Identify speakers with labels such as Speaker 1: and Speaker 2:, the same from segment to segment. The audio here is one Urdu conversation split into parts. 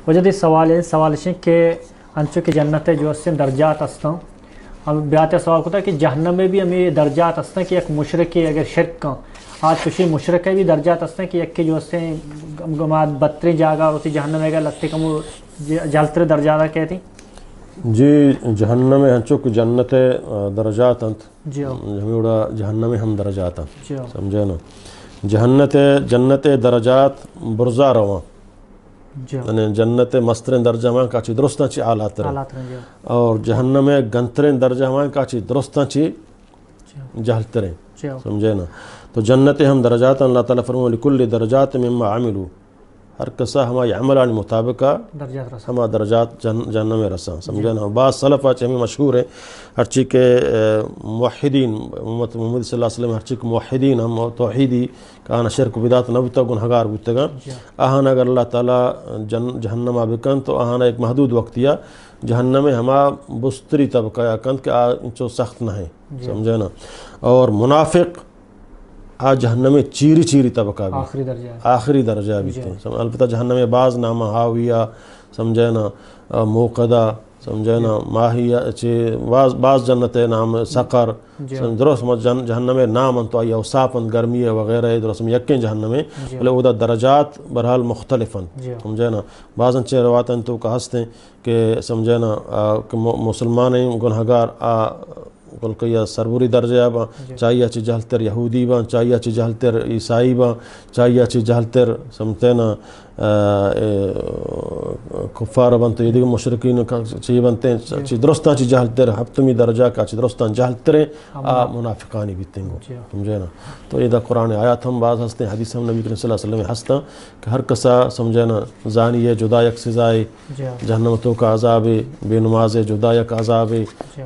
Speaker 1: وجد سوال کے انچو کی جنت جو سے درجات ہستاں ہم بیات سوال ہوتا ہے کہ جہنم میں بھی ہمیں درجات ہستاں کہ ایک مشرک کی اگر شرک کا آج کچھ مشرک ہے بھی درجات ہستاں کہ ایک کے جو سے بدترین جاگہ ہوتی جہنم میں لگتے کم جلتر درجات کہتی
Speaker 2: جی جہنم ہنچو کہ جنت درجات انت
Speaker 1: جی
Speaker 2: ہمیں جہنم ہم درجات
Speaker 1: جی
Speaker 2: سمجھے نا جنت درجات برزا رواں
Speaker 1: جی
Speaker 2: یعنی جنت مسترین درجہ ہمیں کاچی درستاں چی آلات رہیں اور جہنم گنترین درجہ ہمیں کاچی درستاں چی جہلتریں سمجھے نا تو جنت ہم درجات اللہ تعالیٰ فرمائے لکل درجات مما عملو ہر کسا ہماری عملان مطابقہ ہما درجات جہنم رساں سمجھے نا بعض سلف آچے ہمیں مشہور ہے ہرچی کے موحدین محمد صلی اللہ علیہ وسلم ہرچی کے موحدین ہم توحیدی کہانا شرک بدات نبتا گنہگار بودتگا آہانا اگر اللہ تعالیٰ جہنم آبکن تو آہانا ایک محدود وقتیا جہنم ہما بستری طبقہ یا کند کہ انچو سخت نہ ہے سمجھے نا اور منافق جہنم چیری طبقہ بھی آخری درجہ بھی تھے البتہ جہنم بعض نامہ ہاویہ سمجھے نا موقدہ سمجھے نا ماہیہ بعض جنت نام سقر درست جہنم نام انتو آئی اوساپن گرمی وغیرہ درست یکیں جہنم بلے او دا درجات برحال مختلفاً سمجھے نا بعض انچے روایت انتو کا ہستیں کہ سمجھے نا مسلمان گنہگار بلکہ سربوری درجہ با چاہیے چی جہلتر یہودی با چاہیے چی جہلتر عیسائی با چاہیے چی جہلتر سمتے نا کفار بنتے یہ دیگر مشرکین چی بنتے چی درستان چی جہلتر ہفتمی درجہ کا چی درستان جہلتریں منافقانی بیتیں گو سمجھے نا تو یہ دا قرآن آیات ہم بعض ہستے ہیں حدیث ہم نبی کریم صلی اللہ علیہ وسلم ہستا کہ ہر کسا سمجھے نا زانی ہے جدا یک سزائے جہنمتوں کا عذاب بے نماز جدا یک عذاب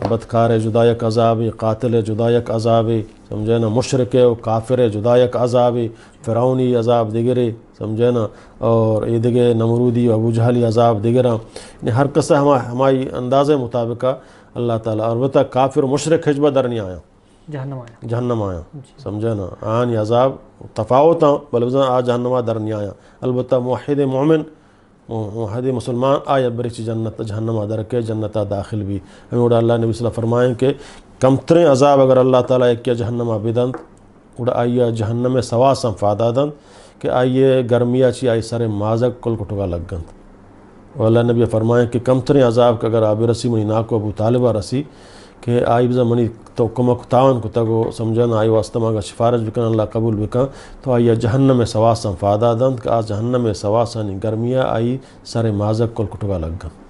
Speaker 2: بدکار جدا یک عذاب قاتل جدا یک عذاب سمجھے نا مشرک و کافر جدا یک عذاب فرعونی عذاب دیگرے سمجھے نا اور یہ دیگے نمرودی و ابو جہلی عذاب دیگرہ یعنی ہر کسا ہماری انداز مطابقہ اللہ تعالیٰ البتہ کافر و مشرک حجبہ در نہیں آیا جہنم آیا سمجھے نا آن عذاب تفاوتاں بلوزاں جہنمہ در نہیں آیا البتہ موحد مومن موحد مسلمان آیا بریچی جنت جہنمہ در کے جنتہ داخل بھی ہمیں اڑا اللہ نبی صلی اللہ فرمائیں کہ کمترین عذاب اگر اللہ تعالیٰ ایک کیا جہنمہ بدند اڑا آئیے جہنم سواسم فادہ دند کہ آئیے گرمیا چی آئی سر مازک کل کٹگا لگ گند اور اللہ نبی فرمائیں کہ کمترین عذاب کا اگر آبی رسی منی ناکو ابو طالبہ رسی کہ آئی بزا منی تو کمک تاون کو تگو سمجھنا آئی واسطہ مانگا سفارش بکن اللہ قبول بکن تو آئی جہنم سواسم فادہ دند کہ آج جہنم سواسانی گرمیا آئی سر مازک کل کٹگا لگ گند